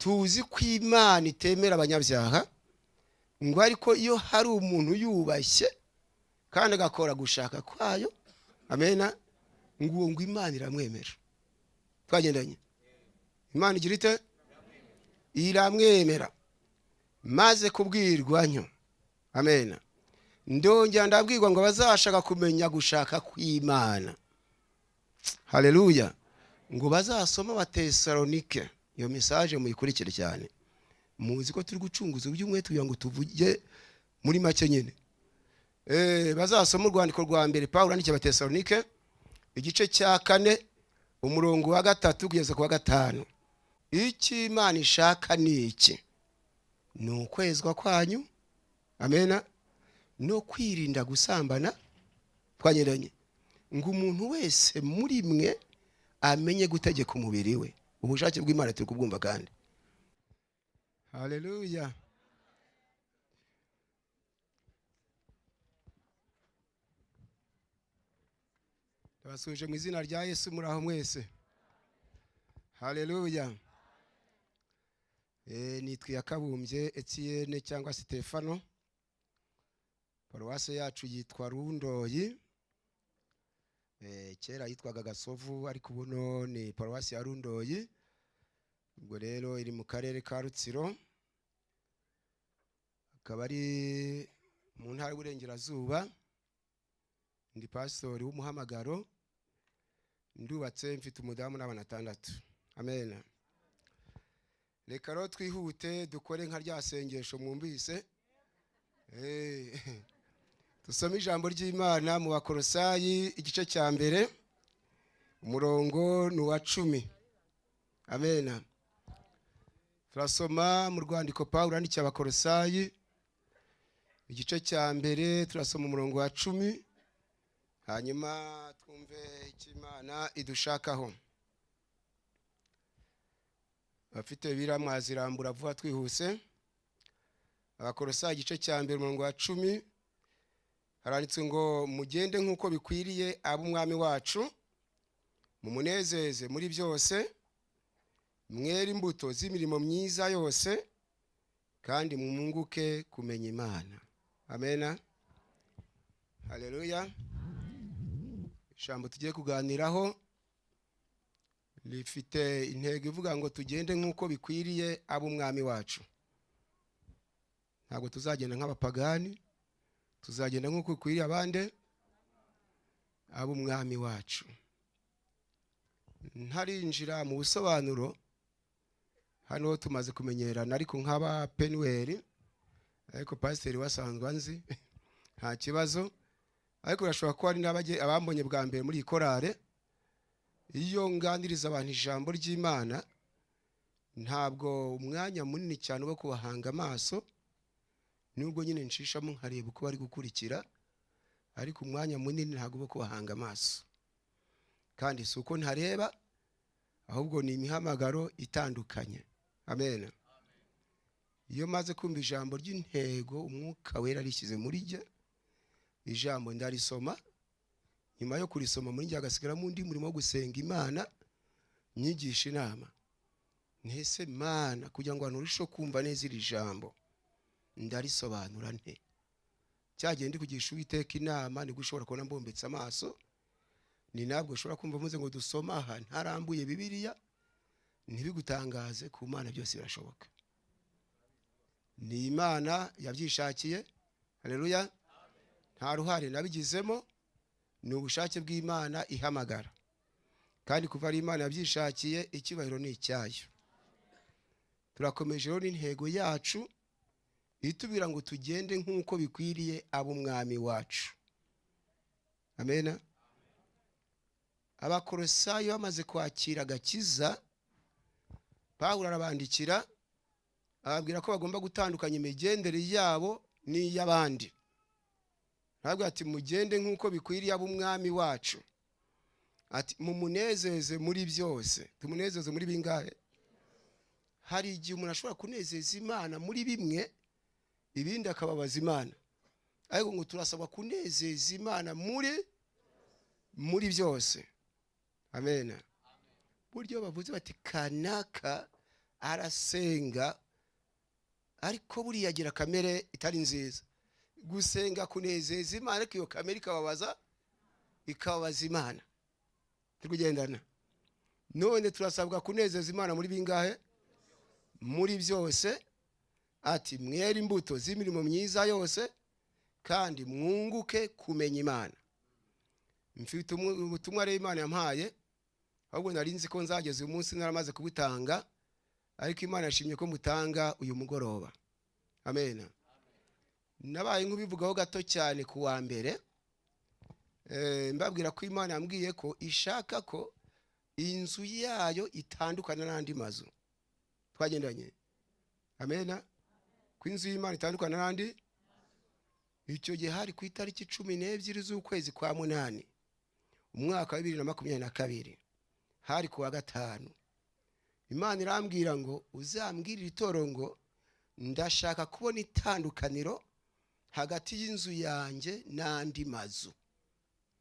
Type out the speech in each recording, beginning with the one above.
tuzi ko Imana itemera abanyabyaha, ngo ariko iyo hari umuntu yubashye kandi agakora gushaka kwayo, amena, ngo Imana iramwemera. Twagendanye. Imana igira ite? Iramwemera. Maze kubwirwanyo, amena, ndongera ndabwirwa ngo bazashaka kumenya gushaka kw'Imana. Haleluya. Ngo bazasoma Abatesalonike. Iyo message muyikurikire cyane. Muzi ko turi gucunguza ubyumwe tugira ngo tuvuge muri make nyine. Bazasoma urwandiko rwa mbere Paulo yandikiye Abatesalonike igice cya 4 umurongo wa 3 kugeza ku wa 5. Iki Imana ishaka ni iki? Ni ukwezwa kwanyu, amena, no kwirinda gusambana. Twanyeranye ngo umuntu wese muri mwe amenye gutegeka umubiri we. Ubushake bw'Imana turi kubwumva kandi. Haleluya. Abasuje mu izina rya Yesu muraho mwese. Haleluya. Nitwiye Kabumbye Etienne cyangwa Stefano. Paruwase yacu yitwa Rundoyi. Kera yitwaga Gasovu ariko ubuno ni paruwasi ya Rundoyi. Ubwo rero iri mu karere ka Rutsiro. Akaba ari mu ntara y'Uburengerazuba. Ndi pastori w'umuhamagaro. Ndubatse mfite umudamu n'abana 6. Amen. Reka ro twihute dukore nka rya sengesho mwumvise. Tusome ijambo ry'Imana mu Bakolosayi igice cya mbere umurongo ni wa 10. Amen. Turasoma mu rwandiko Paulo yandikiye Abakolosayi igice cya mbere turasoma umurongo wa 10. Hanyuma twumve ikimana idushakaho. Bafite biramwazirambura vuba twihuse. Abakolosayi igice cya mbere umurongo wa 10 haranditse ngo mugende nkuko bikwiriye ab'umwami wacu, mumunezeze muri byose, mwere imbuto z'imirimo myiza yose, kandi mumunguke kumenya Imana. Amen. Haleluya. Ijambo tugiye kuganiraho rifite intego ivuga ngo tugende nkuko bikwiriye ab'umwami wacu. Ntabwo tuzagenda nk'abapagani, tuzagenda nkuko bikwiriye abande ab'umwami wacu. Ntarinjira mu busobanuro, hano tumaze kumenyerana ariko nk'aba Penuel, ariko pasiteri wasanzwe nzi nta kibazo. Ariko urashobora ko ari n'abaje abambonye bwa mbere muri ikorare. Iyo ngandiriza abantu ijambo ry'Imana, ntabwo umwanya munini cyane wo kubahanga amaso, nubwo nyine nshishamo nkareba uko bari gukurikira, ariko umwanya munini ntabwo wo kubahanga amaso. Kandi si uko ntareba, ahubwo ni imihamagaro itandukanye. Amen. Iyo maze kumva ijambo ry'intego umwuka wera rishyize muri jye, ijambo ndarisoma, nyuma yo kurisoma muri njye agasigaramo undi murimo wo gusenga Imana, nyigisha inama. Ntese Imana kugira ngo anurusheho kumva neza iri jambo, ndarisobanura nte? Cyagiye ndi kugisha Uwiteka inama, ni gushobora kubona mbombetse amaso, ni nabwo ushobora kumva muze ngo dusoma aha ntarambuye Bibiliya, ntibigutangaze ku Mana byose birashoboka. Ni Imana yabyishakiye. Haleluya. Nta ruhare nabigizemo, ni ubushake bw'Imana ihamagara. Kandi kuva ari Imana yabyishakiye, icyubahiro ni icyayo. Turakomeje rero n'intego yacu itubwira ngo tugende nkuko bikwiriye ab'umwami wacu. Amen. Abakolosayi bamaze kwakira agakiza, Paulo arabandikira ababwira ko bagomba gutandukanya imigendere yabo n'iy'abandi. Ntabwo ati mugende nkuko bikwiriye ab'umwami wacu, ati mumunezeze muri byose. Tumunezeze muri bingahe? Hari igihe umuntu ashobora kunezeza Imana muri bimwe, ibindi akababaza Imana. Ariko ngo turasabwa kunezeza Imana muri byose. Amen. Buryo bavuze bati kanaka arasenga ariko buriya agira kamere itari nziza. Gusenga kunezeza Imana ariko iyo kamere ikababaza Imana. Tukugendana. None turasabwa kunezeza Imana muri bingahe? Muri byose. Ati mwere imbuto z'imirimo myiza yose kandi mwunguke kumenya Imana. Mfite ubutumwa rero Imana yampaye, ahubwo nari nzi ko nzageze uyu munsi naramaze kubutanga, ariko Imana yashimye ko mutanga uyu mugoroba. Amen. Nabaye nk'ubivugaho gato cyane ku wa mbere, mbabwira ko Imana yambwiye ko ishaka ko inzu yayo itandukana n'andi mazu. Twagendanye. Amen. Ko inzu y'Imana itandukana n'andi. Icyo gihe hari ku itariki 12 z'ukwezi kwa munani umwaka wa 2022, hari ku wa gatanu. Imana irambwira ngo uzambwirire itoro ngo ndashaka kubona itandukaniro hagati y'inzu yanjye n'andi mazu.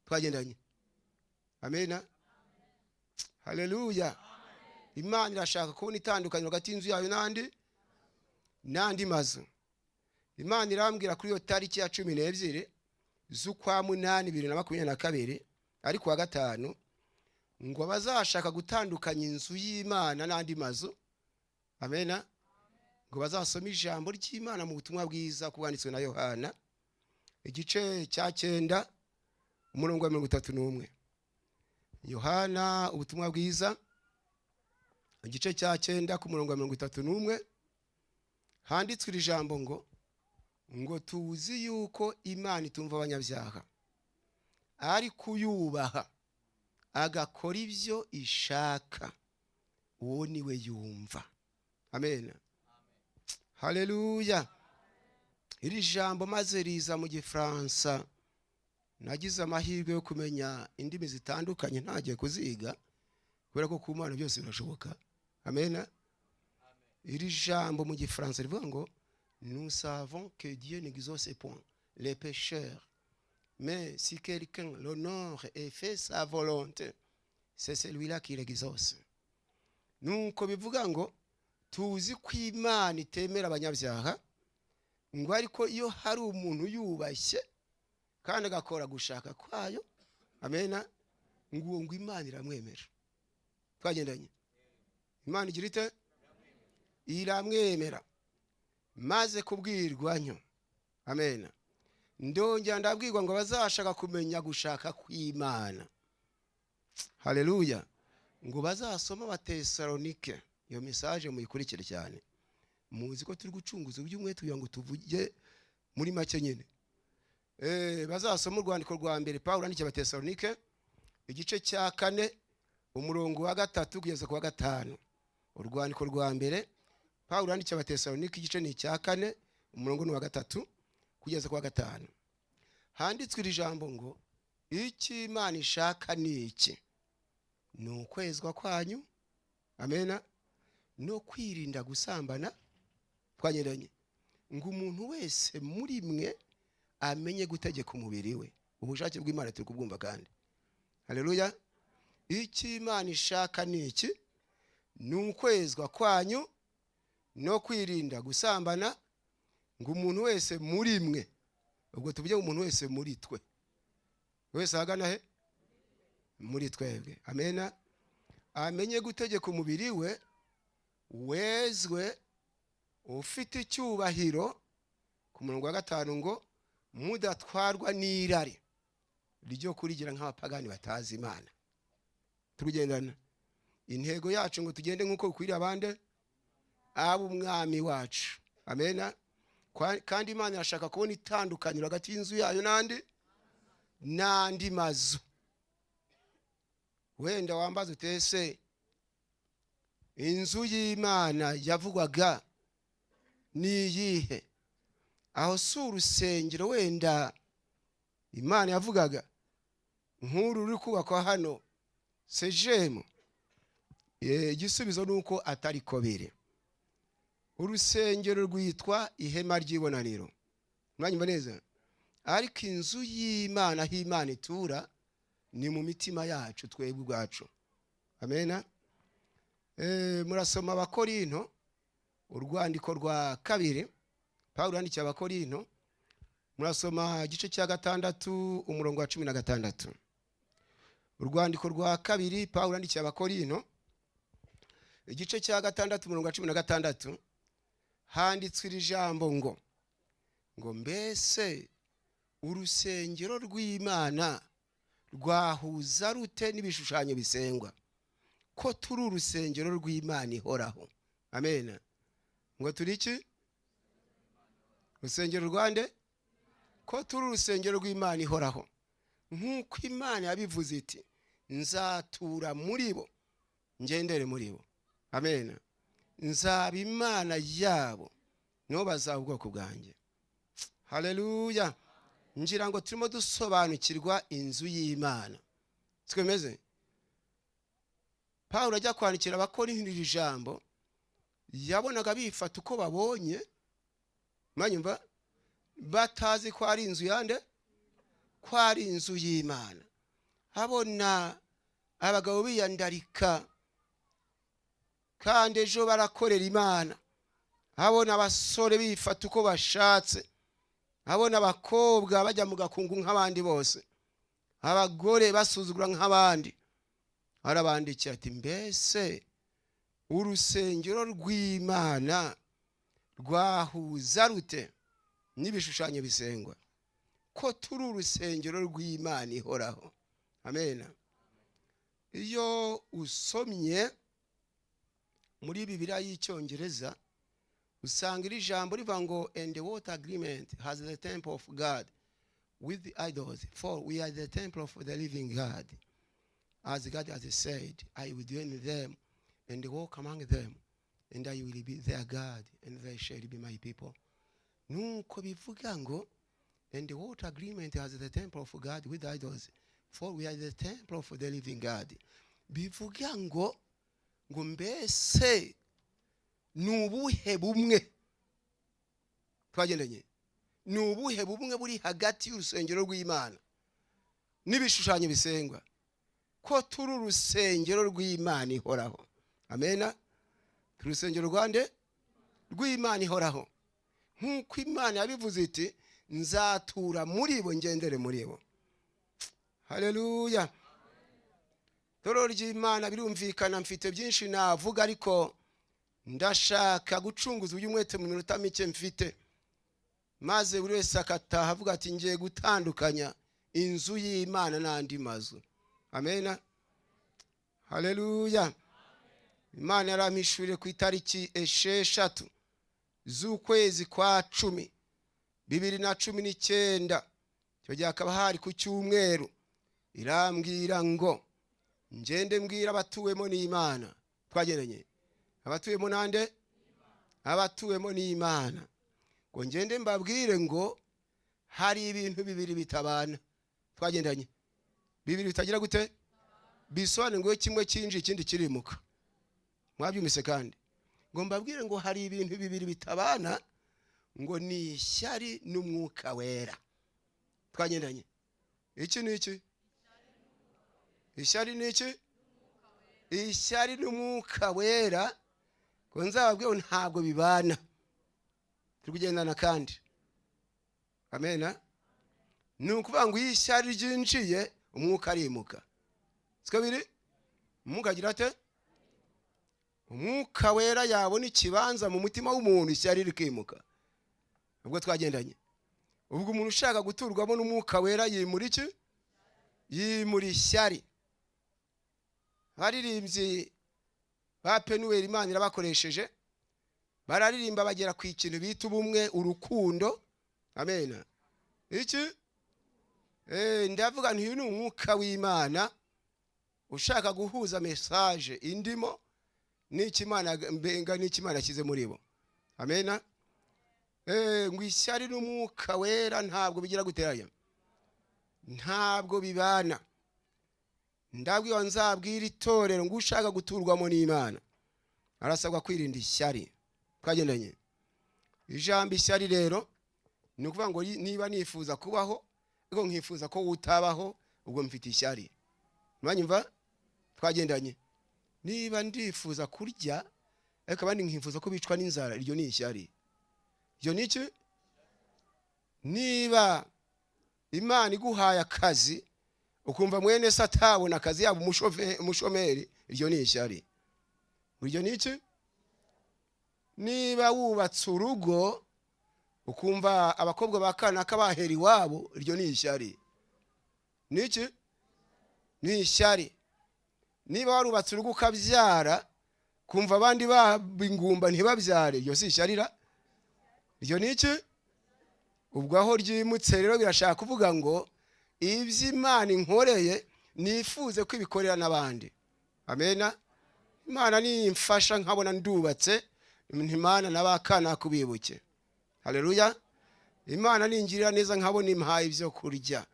Twagendanye. Amen. Haleluya. Imana irashaka kubona itandukaniro hagati y'inzu yayo n'andi mazu. Imana irambwira kuri iyo tariki ya 12 z'ukwa munani 2022 ari ku wa gatanu ngo bazashaka gutandukanya inzu y'Imana n'andi mazu. Amen. Ngo bazasoma ijambo ry'Imana mu butumwa bwiza kubwanditswe na Yohana igice cya 9 umurongo wa 31. Yohana ubutumwa bwiza igice cya 9 ku murongo wa 31 handitswe iri jambo ngo tuzi yuko Imana itumva abanyabyaha ari kuyubaha agakora ibyo ishaka, uwo niwe yumva. Amen. Haleluya. Iri jambo maze riza mu Gifaransa. Nagize amahirwe yo kumenya indimi zitandukanye ntagiye kuziga kubera ko ku Mana byose birashoboka. Amen. Iri jambo mu Gifaransa rivuga ngo nous savons que Dieu n'exauce point les pécheurs, mais si quelqu'un l'honore et fait sa volonté, c'est celui-là qui l'exauce. Nuko bivuga ngo tuzi ko Imana itemera abanyabyaha, ngo ariko iyo hari umuntu yubashye kandi agakora gushaka kwayo, amen, ngo Imana iramwemera. Twagendanye. Imana igira ite? Iramwemera. Maze kubwirwanyo. Amen. Ndongera ndabwirwa ngo bazashaka kumenya gushaka kw'Imana. Haleluya. Ngo bazasoma Abatesalonike. Iyo message muyikurikire cyane. Muzi ko turi gucunguza ubyumwe tugira ngo tuvuge muri make nyine. Bazasoma urwandiko rwa mbere Paulo yandikiye Abatesalonike igice cya 4 umurongo wa 3 kugeza ku wa 5. Urwandiko rwa mbere Paulo yandikiye Abatesalonike igice ni cya 4 umurongo wa 3 kugeza ku wa 5. Handitswe iri jambo ngo iki Imana ishaka ni iki? Ni ukwezwa kwanyu. Amen. No kwirinda gusambana. Twagendanye. Ngo umuntu wese muri mwe amenye gutegeka umubiri we. Ubushake bw'Imana turi kubwumva kandi. Haleluya. Iki Imana ishaka ni iki? Ni ukwezwa kwanyu no kwirinda gusambana. Ngo umuntu wese muri mwe, ubwo tuvuge umuntu wese muri twe, wese agana he? Muri twebwe. Amen. Amenye gutegeka umubiri we, wezwe, ufite icyubahiro. Ku murongo wa 5 ngo mudatwarwa n'irari ryo kurigira nk'abapagani batazi Imana. Turugendana. Intego yacu ngo tugende nkuko ukwiriye abande abo umwami wacu. Amen. Kandi Imana irashaka kubona itandukaniro hagati y'inzu yayo n'andi mazu. Wenda wambaza utese inzu y'Imana yavugwaga ni yihe? Aho si urusengero wenda Imana yavugaga nk'uru ruri kubakwa hano SEGEEM. Igisubizo nuko atari ko biri. Urusengero rwitwa ihema ry'ibonaniro. Mwanyumva neza? Ariko inzu y'Imana aho Imana itura ni mu mitima yacu twebwe ubwacu. Amen. Murasoma abakorinto urwandiko rwa kabiri Pawulo yandikiye abakorinto, murasoma igice cya 6 umurongo wa 16. Urwandiko rwa kabiri Pawulo yandikiye abakorinto igice cya 6 umurongo wa 16 handitswe iri jambo ngo mbese urusengero rw'Imana rwahuza rute n'ibishushanyo bisengwa, ko turi urusengero rw'Imana ihoraho. Amen. Ngo turi iki? Urusengero rwande? Ko turi urusengero rw'Imana ihoraho, nk'uko Imana yabivuze iti nzatura muri bo ngendere muri bo. Amen. Nzaba Imana yabo no bazaba ubwoko bwanjye. Haleluya. Ngira ngo turimo dusobanukirwa inzu y'Imana. Twemeze Pawulo ajya kwandikira abakorinto iri jambo, yabonaga bifata uko babonye, manyumva, batazi ko ari inzu yande, ko ari inzu y'Imana. Abona abagabo biyandarika kandi ejo barakorera Imana. Abona abasore bifata uko bashatse. Abona abakobwa bajya mu gakungu nk'abandi bose. Abagore basuzugura nk'abandi. Arabandikira ati mbese urusengero rw'Imana rwahuza rute n'ibishushanyo bisengwa, ko turi urusengero rw'Imana ihoraho. Amen. Iyo usomye muri Bibiliya y'Icyongereza usanga iri jambo rivuga ngo and the water agreement has the temple of God with the idols, for we are the temple of the living God. As God has said, I will dwell in them and walk among them, and I will be their God, and they shall be my people. Nuko bivuga ngo and the water agreement has the temple of God with the idols, for we are the temple of the living God. Bivuga ngo mbese nubuhe bumwe twagendanye, nubuhe bumwe buri hagati y'urusengero rw'Imana n'ibishushanyo bisengwa, ko turi urusengero rw'Imana ihoraho. Amen. Turi urusengero rwande rw'Imana ihoraho, nk'uko Imana yabivuze iti nzatura muri bo ngendere muri bo. Haleluya. Toro ry'Imana birumvikana, mfite byinshi navuga ariko ndashaka gucunguza uyu mwete mu minota mike mfite, maze buri wese akataha avuga ati ngiye gutandukanya inzu y'Imana n'andi mazu. Amen. Haleluya. Imana yaramishuriye ku itariki 6 z'ukwezi kwa 10 2019, cyo gihe akaba hari ku cyumweru, irambwira ngo ngende mbwira abatuwemo n'Imana. Twageranye abatuwemo nande? Abatuwemo n'Imana. Ngo ngende mbabwire ngo hari ibintu bibiri bitabana. Twagendanye bibiri bitagira gute? Bisobanura ngo kimwe cyinji ikindi kirimuka. Mwabyumise kandi ngo mbabwire ngo hari ibintu bibiri bitabana, ngo ni ishyari n'umwuka wera. Twagendanye iki ni iki? Ishyari ni iki? Ishyari n'umwuka wera. Ngo nzababwire ntabwo bibana, turi kugendana kandi. Amen. Nukuvuga ngo ishyari ryinjiye umwuka arimuka. Siko biri? Umwuka agira ate? Umwuka wera yabona ikibanza mu mutima w'umuntu, ishyari rikimuka. Ubwo twagendanye. Ubwo umuntu ushaka guturwamo n'umwuka wera yimura iki? Yimura ishyari. Baririmbyi ba Penuel Imana irabakoresheje, bararirimba bagera ku ikintu bita ubumwe, urukundo. Amen. Iki? Ndavuga nti uyu ni umwuka w'Imana ushaka guhuza message indimo n'ikimana mbenga n'ikimana kize muri bo. Amen. Ngo ishyari n'umwuka wera ntabwo bigira guteranya, ntabwo bibana. Ndabwiye nzabwira itorero ngo ushaka guturwamo n'Imana arasabwa kwirinda ishyari. Twagendanye ijambo ishyari rero ni ukuvuga ngo niba nifuza kubaho ego nkifuza ko utabaho, ubwo mfite ishyari. Mwanyumva? Twagendanye niba ndifuza kurya ariko abandi nkifuza ko bicwa n'inzara, iryo ni ishyari. Iryo ni iki? Niba Imana iguhaye akazi ukumva mwene se atabona akazi, yaba umushomeri, iryo ni ishyari. Iryo ni iki? Niba wubatse urugo ukumva abakobwa bakanaka bahera iwabo, iryo ni ishyari. Ni iki? Ni ishyari. Niba warubatse urugo ukabyara kumva abandi babingumba ntibabyare, iryo si ishyarira. Iryo ni iki? Ubwo aho ryimutse rero birashaka kuvuga ngo iby'Imana inkoreye nifuze ko ibikorera n'abandi. Amena. Imana nimfasha nkabona ndubatse, Imana nabakana kubibuke. Haleluya. Imana ningirira neza nkabona impaye ibyo kurya,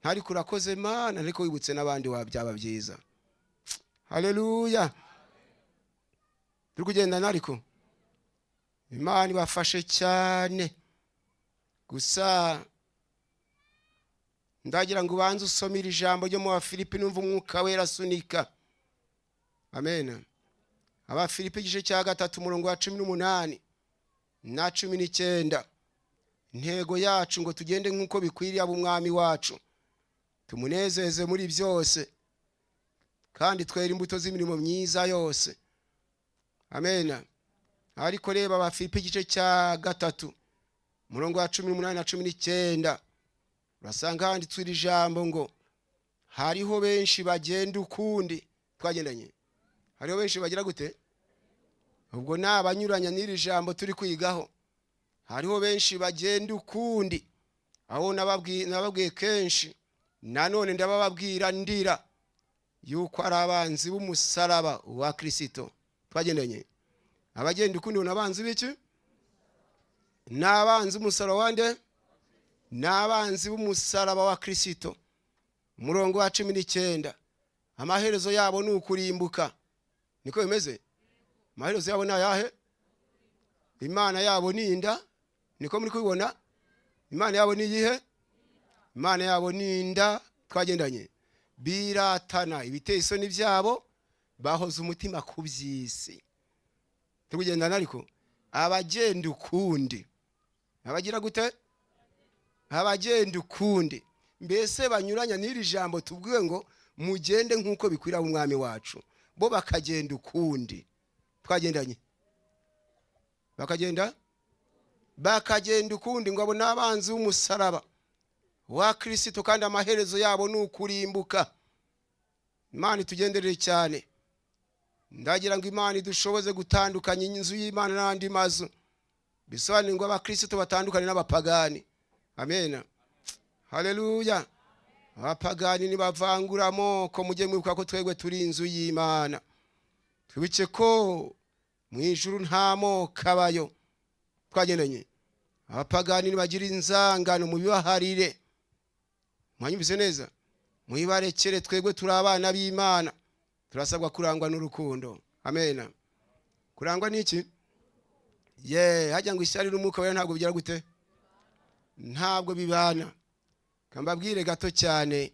ntari kurakoze Imana, ariko wibutse n'abandi wabyaba byiza. Haleluya. Turi kugenda nariko Imana ibafashe cyane. Gusa ndagira ngo ubanze usomire ijambo ryo mu Bafilipi numva umwuka wera asunika. Amen. Abafilipi igice cya 3 umurongo wa 18 na 19. Intego yacu ngo tugende nk'uko bikwiriye ab'umwami wacu, tumunezeze muri byose kandi twere imbuto z'imirimo myiza yose. Amen. Ariko reba Abafilipi igice cya 3 umurongo wa 18 na 19, urasanga handitswe iri jambo ngo hariho benshi bagenda ukundi. Twagendanye, hariho benshi bagira gute? Ubwo nabanyuranya n'iri jambo turi kwigaho. Hariho benshi bagenda ukundi, aho nababwiye kenshi, nanone ndababwira ndira yuko ari abanzi b'umusaraba wa Kristo. Twagendanye, abagenda ukundi n'abanzi b'iki? N'abanzi umusaraba wande? N'abanzi b'umusaraba wa Kristo. Umurongo wa 19, amaherezo yabo ni ukurimbuka. Niko bimeze? Amaherezo yabo ni ayahe? Imana yabo ni inda. Niko muri kubibona? Imana yabo ni iyihe? Imana yabo ni inda. Twagendanye, biratana ibiteye isoni byabo, bahoza umutima ku by'isi. Tukugendana ariko abagenda ukundi, abagira gute? Abagenda ukundi, mbese banyuranya n'iri jambo tubwiwe ngo mugende nk'uko bikwira umwami wacu, bo bakagenda ukundi. Twagendanye, bakagenda ukundi ngo abo n'abanzi b'umusaraba wa Kristo kandi amaherezo yabo ni ukurimbuka. Imana itugenderere cyane. Ndagira ngo Imana idushoboze gutandukanya inzu y'Imana n'andi mazu, bisobanura ngo abakristo batandukane n'abapagani. Amen. Haleluya. Abapagani nibavangura amoko, mujye mwibuka ko twebwe turi inzu y'Imana. Twibuke ko mu ijuru nta moko abayo. Twagendanye, abapagani nibagira inzangano mu bibaharire. Mwanyumvise neza? Muyibarekere, twebwe turi abana b'Imana, turasabwa kurangwa n'urukundo. Amen. Kurangwa n'iki? Hajya ngo ishyari n'umwuka wera ntabwo bigira gute? Ntabwo bibana. Kambabwire gato cyane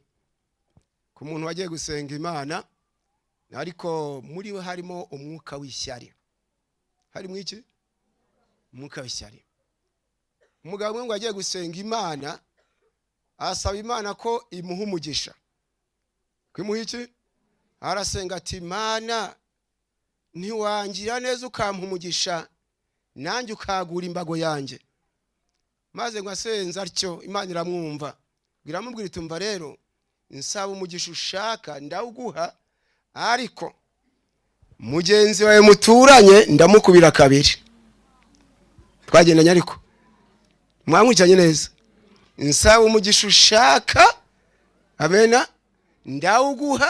ku muntu wagiye gusenga Imana, ariko muri we harimo umwuka w'ishyari. Harimo iki? Umwuka w'ishyari. Umugabo umwe ngo agiye gusenga Imana, asaba Imana ko imuha umugisha. Kwimuha iki? Arasenga ati, Mana ntiwangira neza ukampa umugisha, nanjye ukagura imbago yanjye. Maze ngo asenza atyo, Imana iramwumva. Biramubwira iti, umva rero, nsaba umugisha ushaka ndawuguha, ariko mugenzi wawe muturanye ndamukubira kabiri. Twagendanye ariko mwamwicanye neza. Nsaba umugisha ushaka, amena, ndawuguha,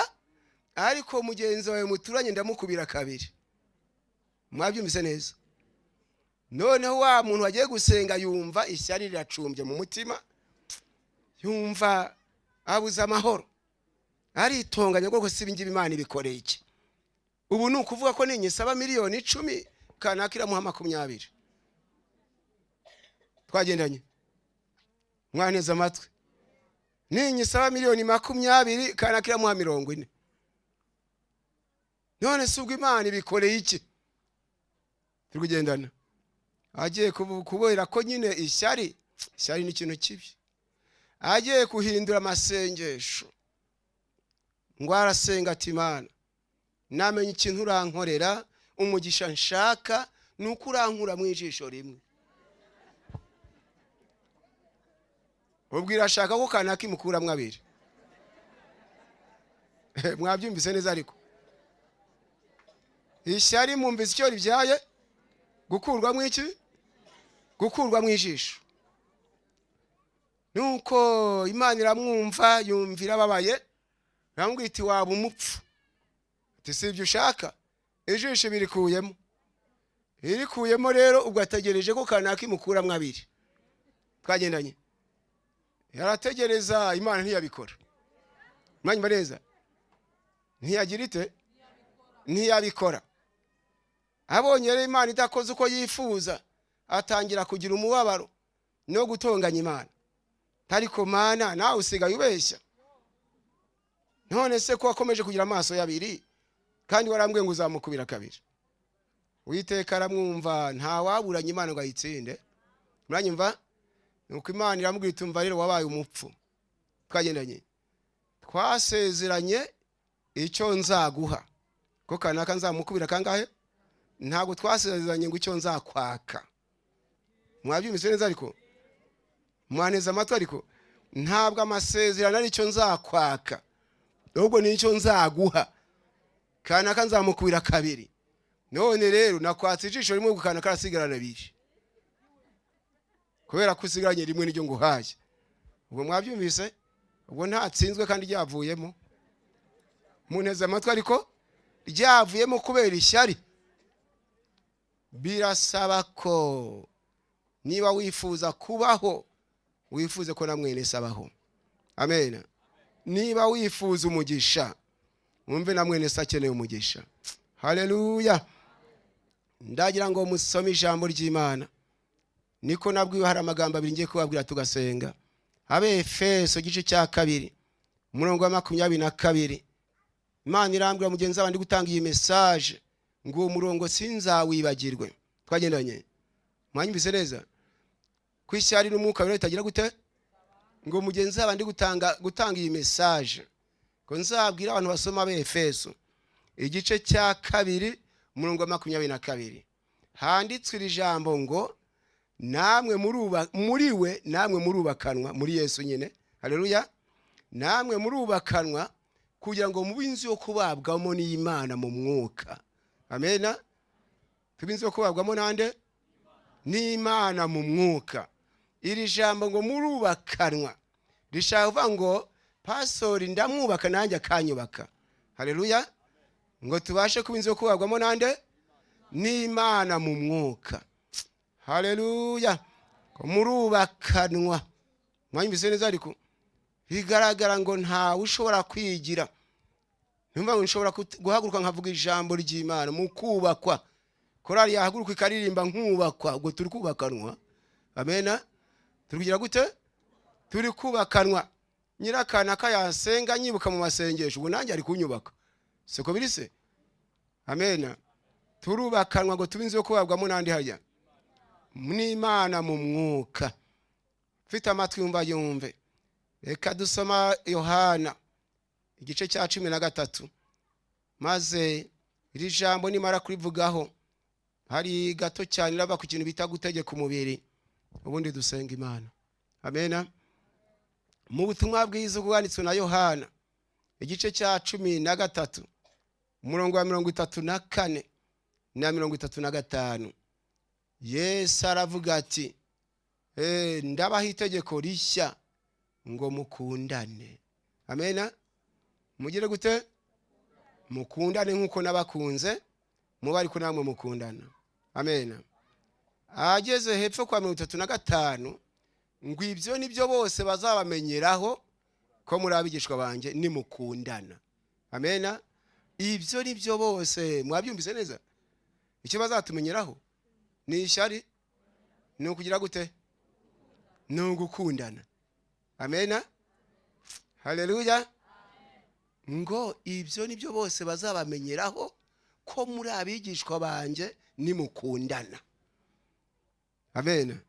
ariko mugenzi wawe muturanye ndamukubira kabiri. Mwabyumvise neza? Noneho wa muntu wagiye gusenga yumva ishyari riracumbye mu mutima, yumva abuze amahoro, aritonganya ngo si ibingibi Imana ibikoreye iki? Ubu ni ukuvuga ko ninyisaba miliyoni 10 kanaka iramuha 20. Twagendanye, mwaneza amatwi. Ninyisaba miliyoni 20 kanaka iramuha 40. none se ubwo Imana ibikoreye iki? Turi kugendana. Agiye kubera ko nyine ishyari ni ikintu kibi. Agiye kuhindura amasengesho ngo arasenga ati Imana namenye ikintu urankorera, umugisha nshaka nuko urankura mu ijisho rimwe. Ubwira ashaka ko kanaka imukuramwe abiri. Mwabyumvise neza ariko ishyari mumvise icyo ribyaye? Gukurwa mu iki? Gukurwa mu ijisho. Nuko Imana iramwumva, yumvira ababaye, aramubwira iti waba umupfu. Ati si ibyo ushaka, ijisho birikuyemo. Irikuyemo rero ubwo ategereje ko kanaka imukuramwe abiri. Twagendanye. Yarategereza, Imana ntiyabikora. Mwanyuma neza. Ntiyagira ite? Ntiyabikora. Abonye rero Imana idakoze uko yifuza, atangira kugira umubabaro no gutonganya Imana. Ariko Mana nawe usigaye ubeshya. None se ko wakomeje kugira amaso yabiri kandi warambwiye ngo uzamukubira kabiri. Uwiteka aramwumva, nta waburanye Imana ngo ayitsinde. Muranyumva? Nuko Imana iramubwira iti umva rero wabaye umupfu. Twagendanye. Twasezeranye icyo nzaguha. Ko kanaka nzamukubira kangahe? Ntabwo twasezeranye ngo icyo nzakwaka. Mwabyumvise neza ariko? Mwaneza amatwi ariko? Ntabwo amasezerano ari icyo nzakwaka. Ahubwo ni icyo nzaguha. Kanaka nzamukubira kabiri. None rero nakwatse ijisho rimwe kanaka arasigarana abiri. Kubera kusigaranye rimwe n'iryo nguhaye. Ubwo mwabyumvise? Ubwo ntatsinzwe kandi ryavuyemo. Muneza amatwi ariko ryavuyemo kubera ishyari. Birasaba ko niba wifuza kubaho, wifuze ko na mwene sabaho. Amen. Niba wifuza umugisha, mwumve na mwene sakeneye umugisha. Haleluya. Ndagira ngo musome ijambo ry'Imana. Niko nabwiwe hari amagambo abiri ngiye kubabwira tugasenga. Efeso igice cya 2 umurongo wa 22. Imana irambwira mugenzi abandi gutanga iyi message ngo umurongo sinzawibagirwe. Twagendanye. Mwanyumvise neza? Kwishyari n'umwuka wera itagira gute? Ngo mugenzi abandi gutanga iyi message. Ko nzabwira abantu basoma Efeso igice cya 2 umurongo wa 22. Handitswe iri jambo ngo namwe muriwe namwe murubakanwa muri Yesu nyine. Haleluya. Namwe murubakanwa kugira ngo mubinzi yo kubabwamo n'Imana mu mwuka. Amena. Tubinzi yo kubabwamo nande? N'Imana mu mwuka. Iri jambo ngo murubakanwa rishava ngo pastori ndamwubaka nanjye akanyubaka. Haleluya. Ngo tubashe kubinzi yo kubabwamo nande? N'Imana mu mwuka. Haleluya. Murubakanwa. Mwanyumvise neza ariko? Bigaragara ngo nta ushobora kwigira. Numva ngo nshobora guhaguruka nkavuga ijambo ry'Imana mu kubakwa. Korali yahaguruka ikaririmba nkubakwa, ubwo turi kubakanwa. Amena. Turi kugira gute? Turi kubakanwa. Nyirakana kayasenga nyibuka mu masengesho, ubwo nanjye ari kunyubaka. Siko biri se? Amena. Turubakanwa ngo tubinze yo kubabwamo nandi hajya. N'Imana mu mwuka. Fita amatwi yumve. Reka dusoma Yohana igice cya 13. Maze iri jambo nimara kurivugaho hari gato cyane raba ku kintu bita gutegeka umubiri, ubundi dusenga Imana. Amena. Mu butumwa bwiza bwanditswe na Yohana igice cya 13 umurongo wa 34 na 35. Yesu aravuga ati ndabaha itegeko rishya ngo mukundane. Amena. Mugire gute? Mukundane nkuko nabakunze muba ariko namwe mukundana. Amena. Ageze hepfo kwa 35 ngo ibyo nibyo bose bazabamenyeraho ko muri abigishwa banje ni mukundana. Amena. Ibyo nibyo bose mwabyumvise neza? Icyo bazatumenyeraho ni ishyari, ni ukugira gute? Ni ugukundana. Amena. Haleluya. Ngo ibyo nibyo bose bazabamenyeraho ko muri abigishwa banje nimukundana. Amen.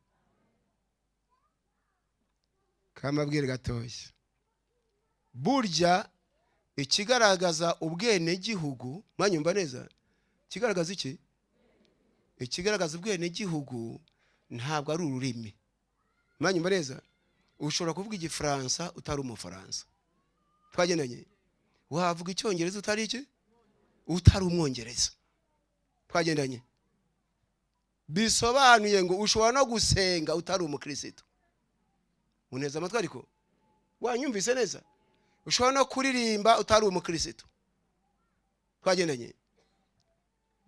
Kamabwire gatoshye. Burya ikigaragaza ubwene gihugu, mwanyumva neza? Kigaragaza iki? Ikigaragaza ubwene gihugu ntabwo ari ururimi. Mwanyumva neza? Ushobora kuvuga igifaransa utari umufaransa. Twagendanye. Wavuga icyongereza utari iki? Utari umwongereza. Twagendanye. Bisobanuye ngo ushobora no gusenga utari umukristo. Uneza amatwi ariko wanyumvise neza? Ushobora no kuririmba utari umukristo. Twagendanye.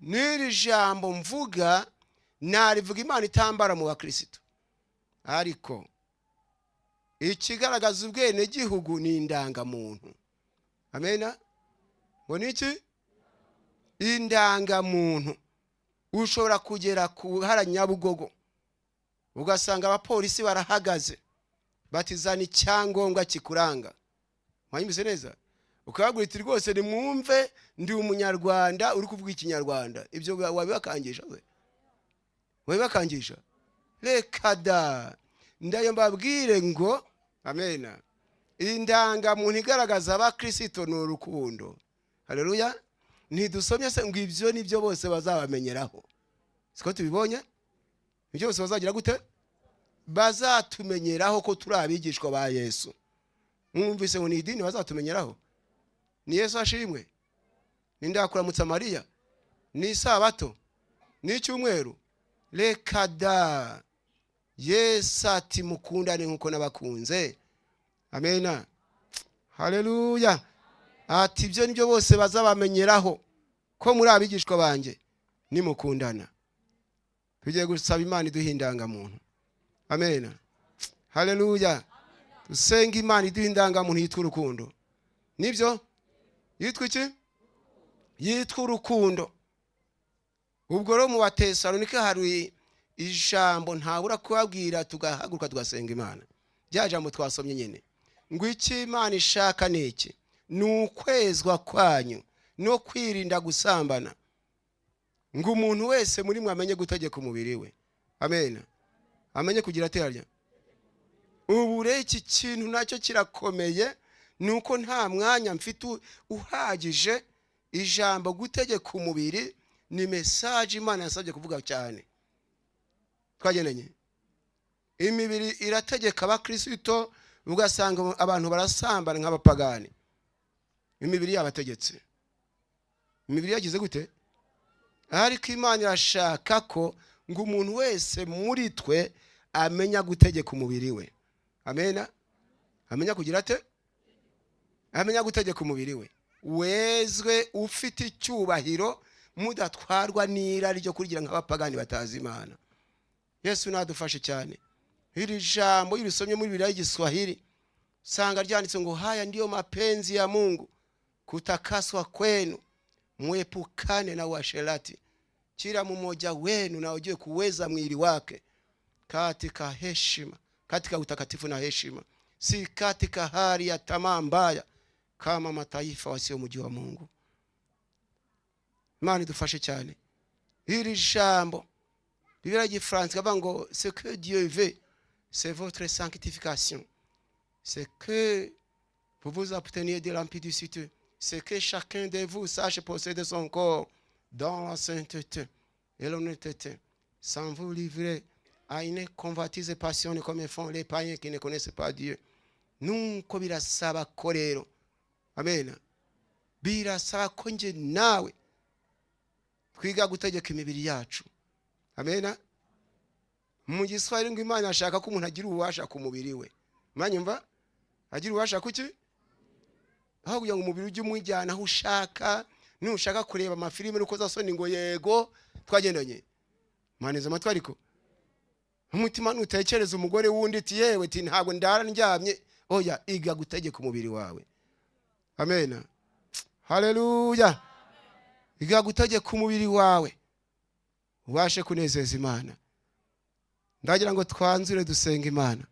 Niri jambo mvuga narivuga Imana itambara mu bakristo. Ariko ikigaragaza ubwene gihugu ni indangamuntu. Amena? Ngo niki? Indangamuntu. Ushobora kugera ku Nyabugogo ugasanga abapolisi barahagaze batizana icyangombwa kikuranga. Mwanyumvise neza? Ukabagurita rwose ni mwumve ndi umunyarwanda uri kuvuga ikinyarwanda. Ibyo wabibakangisha we? Wabibakangisha? Reka da. Ndayo mbabwire ngo amena. Indangamuntu igaragaza abakristo n'urukundo. Haleluya. Ntidusomye se ngo ibyo nibyo bose bazabamenyeraho. Siko tubibonye? Ibyo bose bazagira gute? Bazatumenyeraho ko turi abigishwa ba Yesu. Mwumvise ngo ni idini bazatumenyeraho? Ni Yesu ashimwe? Ni ndakuramutsa Mariya? Ni Sabato? Ni icyumweru? Reka da. Yesu ati mukundane nkuko nabakunze. Amena. Haleluya. Ati ibyo nibyo bose bazabamenyeraho ko muri abigishwa banje nimukundana. Tugiye gusaba Imana iduhindanga muntu. Amen. Haleluya. Tusenga Imana iduhindanga muntu yitwa urukundo. Nibyo? Yitwa iki? Yitwa urukundo. Ubwo rero mu Batesalonike hari ijambo ntabura kubabwira tugahaguruka tugasenga Imana. Rya jambo twasomye nyene. Ngo iki Imana ishaka niki? Nukwezwa kwanyu no kwirinda gusambana. Ngo umuntu wese muri mwe amenye gutegeka umubiri we. Amen. Amenye kugira aterarya. Ubu rero iki kintu nacyo kirakomeye nuko nta mwanya mfite uhagije. Ijambo gutegeka umubiri ni message Imana yasabye kuvuga cyane. Twagendanye. Imibiri irategeka abakristo ugasanga abantu barasambana nk'abapagani. Imibiri yabategetse. Imibiri yagize gute? Ariko Imana irashaka ko ngo umuntu wese muri twe amenya gutegeka umubiri we. Amena. Amenya kugira ate? Amenya gutegeka umubiri we. Wezwe ufite icyubahiro mudatwarwa n'irari ryo kugira nk'abapagani batazi Imana. Yesu nadufashe cyane. Hili jambo ilisomye muri Biblia y'Igiswahili sanga ryanditse ngo haya ndiyo mapenzi ya Mungu, kutakaswa kwenu, muepukane na uasherati, kila mmoja wenu na ujue kuweza mwili wake katika heshima, katika utakatifu na heshima, si katika hali ya tamaa mbaya kama mataifa wasiomjua Mungu. Imana idufashe cyane. Hili jambo Biblia y'Igifaransa kavuga ngo ce que Dieu veut c'est votre sanctification, c'est que vous vous absteniez de l'impudicité, c'est que chacun de vous sache posséder son corps dans la sainteté et l'honnêteté, sans vous livrer à une convoitise passionne comme font les païens qui ne connaissent pas Dieu. Nuko birasaba ko rero, amen, birasaba ko nje nawe twiga gutegeka imibiri yacu. Amen. Mu Giswahili ngo Imana ashaka ko umuntu agira ububasha ku mubiri we. Mwanyumva? Agira ububasha kuki? Aho kugira ngo umubiri ujye umujyana aho ushaka, nushaka kureba amafilime nuko zasoni ngo yego twagendanye. Maneza amatwi ariko umutima nutekereza umugore wundi ati yewe ati ntabwo ndara ndyamye, oya iga gutegeka umubiri wawe. Amen. Haleluya. Iga gutegeka umubiri wawe ubashe kunezeza Imana. Ndagira ngo twanzure dusenga Imana.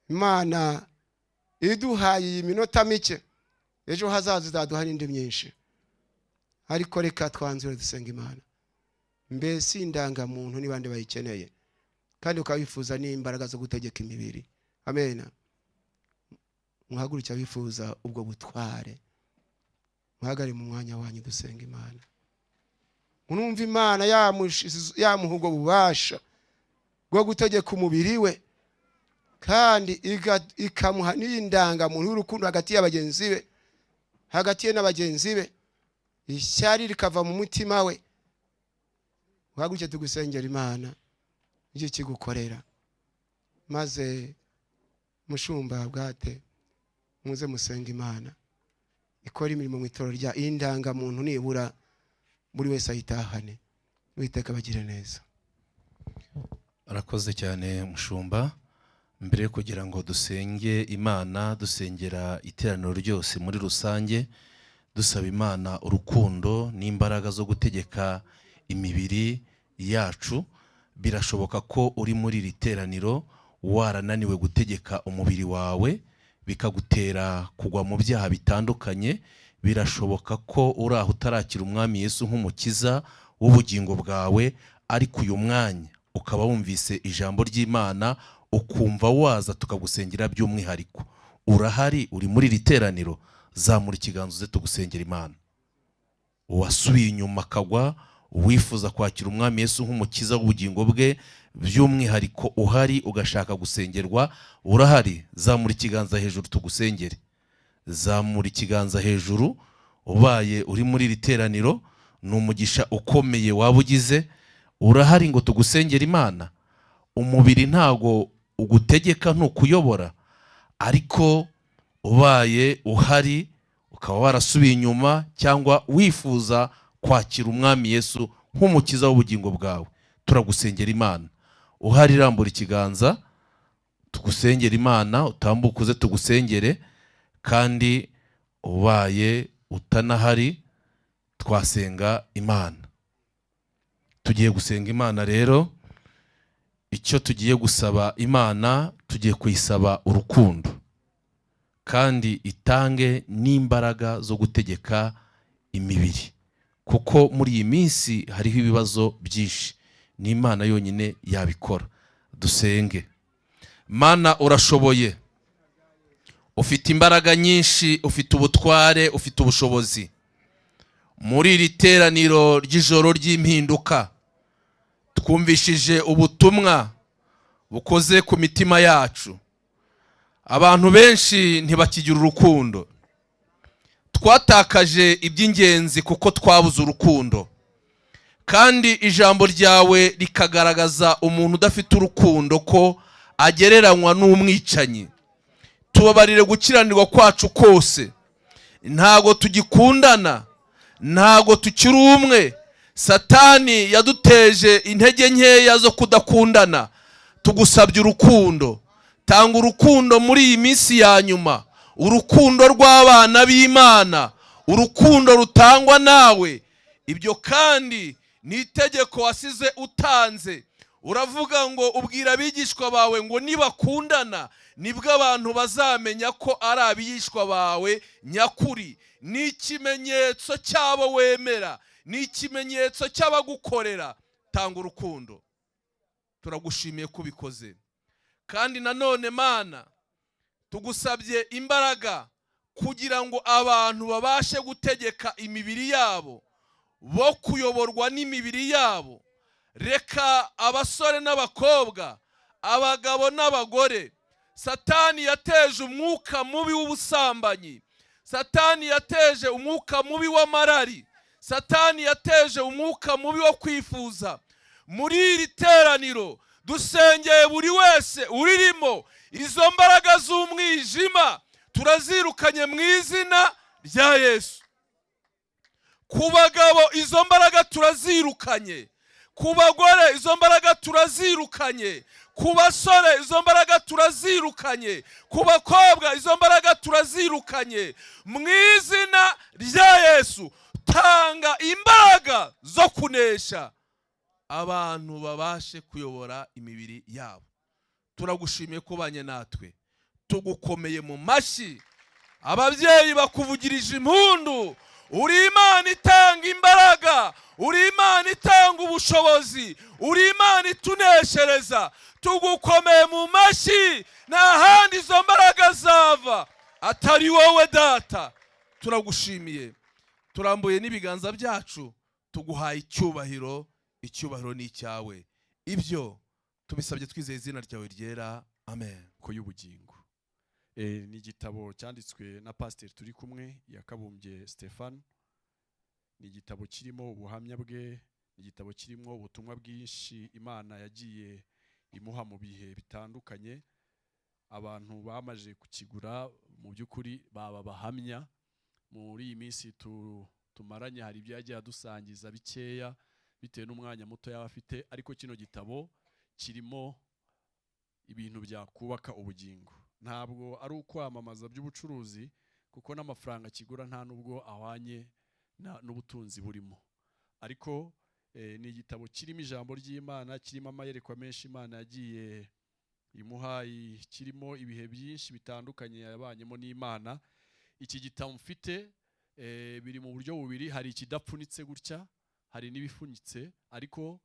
Imana iduhaye iminota mike, ejo hazaza izaduha n'indi myinshi. ariko reka twanzure dusenga Imana. Mbese indangamuntu ni bande bayikeneye kandi ukabifuza n'imbaraga zo gutegeka imibiri. Amen. Muhagurukira bifuza ubwo butware, muhagare mu mwanya wanyu dusenga Imana. Unumva Imana yamuha ubwo bubasha bwo gutegeka umubiri we, kandi ikamuha n'indangamuntu y'urukundo hagati y'abagenzi be, hagati ye n'abagenzi be. Ishyari rikava mu mutima we. Muhagurukire tugusengera Imana icyo kigukorera, maze mushumba bwate muze musenga Imana ikora imirimo mu itorero rya indangamuntu, nibura buri wese ayitahane. Uwiteka bagire neza. Arakoze cyane mushumba. Mbere kugira ngo dusenge Imana, dusengera iteraniro ryose muri rusange, dusaba Imana urukundo n'imbaraga zo gutegeka imibiri yacu. Birashoboka ko uri muri iri teraniro warananiwe gutegeka umubiri wawe, bikagutera kugwa mu byaha bitandukanye. Birashoboka ko uri aho utarakira Umwami Yesu nk'umukiza w'ubugingo bwawe, ariko uyu mwanya ukaba wumvise ijambo ry'Imana, ukumva waza tukagusengera by'umwihariko. Urahari, uri muri iri teraniro, zamura ikiganza uze tugusengera Imana. Uwasubiye inyuma akagwa, wifuza kwakira Umwami Yesu nk'umukiza w'ubugingo bwe by'umwihariko, uhari ugashaka gusengerwa, urahari, zamura ikiganza hejuru tugusengere. Zamura ikiganza hejuru. Ubaye uri muri iri teraniro, ni umugisha ukomeye wabugize. Urahari ngo tugusengere Imana. Umubiri ntago ugutegeka, ntukuyobora, ariko ubaye uhari ukaba warasubiye inyuma, cyangwa wifuza kwakira Umwami Yesu nk'umukiza w'ubugingo bwawe, turagusengera Imana. Uhari rambura ikiganza tugusengera Imana, utambuke uze tugusengere. Kandi ubaye utanahari, twasenga Imana. Tugiye gusenga Imana rero. Icyo tugiye gusaba Imana, tugiye kuyisaba urukundo, kandi itange n'imbaraga zo gutegeka imibiri, kuko muri iyi minsi hariho ibibazo byinshi. Ni Imana yonyine yabikora. Dusenge. Mana, urashoboye, ufite imbaraga nyinshi, ufite ubutware, ufite ubushobozi. Muri iri teraniro ry'ijoro ry'impinduka, twumvishije ubutumwa bukoze ku mitima yacu. Abantu benshi ntibakigira urukundo. Twatakaje iby'ingenzi kuko twabuze urukundo, kandi ijambo ryawe rikagaragaza umuntu udafite urukundo ko agereranywa n'umwicanyi. Tubabarire gukiranirwa kwacu kose. Ntago tugikundana, ntago tukiri umwe. Satani yaduteje intege nkeya zo kudakundana. Tugusabye urukundo. Tanga urukundo muri iyi minsi ya nyuma, urukundo rw'abana b'Imana, urukundo rutangwa nawe. Ibyo kandi ni itegeko wasize utanze. Uravuga ngo ubwira abigishwa bawe ngo nibakundana nibwo abantu bazamenya ko ari abigishwa bawe nyakuri. Ni ikimenyetso cy'abo wemera, ni ikimenyetso cy'abagukorera. Tanga urukundo. Turagushimiye kubikoze. Kandi nanone Mana, tugusabye imbaraga kugira ngo abantu babashe gutegeka imibiri yabo, bo kuyoborwa n'imibiri yabo. Reka abasore n'abakobwa, abagabo n'abagore, Satani yateje umwuka mubi w'ubusambanyi, Satani yateje umwuka mubi w'amarari, Satani yateje umwuka mubi wo kwifuza. Muri iri teraniro dusengeye buri wese uririmo, izo mbaraga z'umwijima turazirukanye mu izina rya Yesu. Ku bagabo izo mbaraga turazirukanye, ku bagore izo mbaraga turazirukanye, ku basore izo mbaraga turazirukanye, ku bakobwa izo mbaraga turazirukanye. Mu izina rya Yesu, tanga imbaraga zo kunesha abantu babashe kuyobora imibiri yabo. Turagushimiye kubanye natwe, tugukomeye mu mashyi. Ababyeyi bakuvugirije impundu, uri Imana itanga imbaraga, uri Imana itanga ubushobozi, uri Imana ituneshereza. Tugukomeye mu mashyi, nta handi izo mbaraga zava atari wowe Data. Turagushimiye, turambuye n'ibiganza byacu, tuguhaye icyubahiro. Icyubahiro ni icyawe. Ibyo tubisabye twizeye izina ryawe ryera, amen. Ko y'ubugingo ni igitabo cyanditswe na pasiteri turi kumwe Yakabumbye Stefano. Ni igitabo kirimo ubuhamya bwe, ni igitabo kirimo ubutumwa bwinshi Imana yagiye imuha mu bihe bitandukanye. Abantu bamaje kukigura mu by'ukuri baba bahamya. Muri iyi minsi tumaranye hari ibyo yagiye adusangiza bikeya bitewe n'umwanya muto yaba afite, ariko kino gitabo kirimo ibintu byakubaka ubugingo. Ntabwo ari ukwamamaza by'ubucuruzi, kuko n'amafaranga kigura nta nubwo ahwanye n'ubutunzi burimo, ariko ni igitabo kirimo ijambo ry'Imana, kirimo amayerekwa menshi Imana yagiye imuha, kirimo ibihe byinshi bitandukanye yabanyemo n'Imana. Iki gitabo mfite biri mu buryo bubiri, hari ikidapfunitse gutya, hari n'ibifunyitse, ariko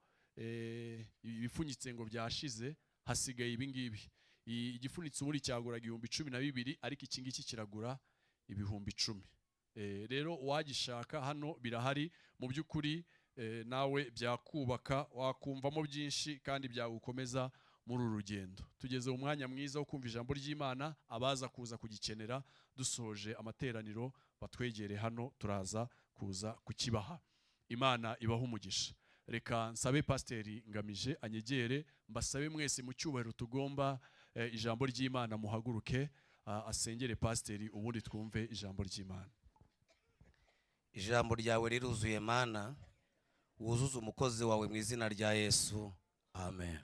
ibifunyitse ngo byashize, hasigaye ibi ngibi. Igifunitse ubundi cyaguraga 12,000, ariko iki ngiki kiragura 10,000. Rero uwagishaka hano birahari. Mu by'ukuri nawe byakubaka, wakumvamo byinshi kandi byagukomeza muri uru rugendo. Tugeze mu mwanya mwiza wo kumva ijambo ry'Imana. Abaza kuza kugikenera dusoje amateraniro batwegere hano, turaza kuza kukibaha. Imana ibaha umugisha. Reka nsabe pasiteri Ngamije anyegere, mbasabe mwese mu cyubahiro tugomba ijambo ry'Imana, muhaguruke asengere pasiteri, ubundi twumve ijambo ry'Imana. Ijambo ryawe riruzuye Mana, wuzuza umukozi wawe mu izina rya Yesu, amen.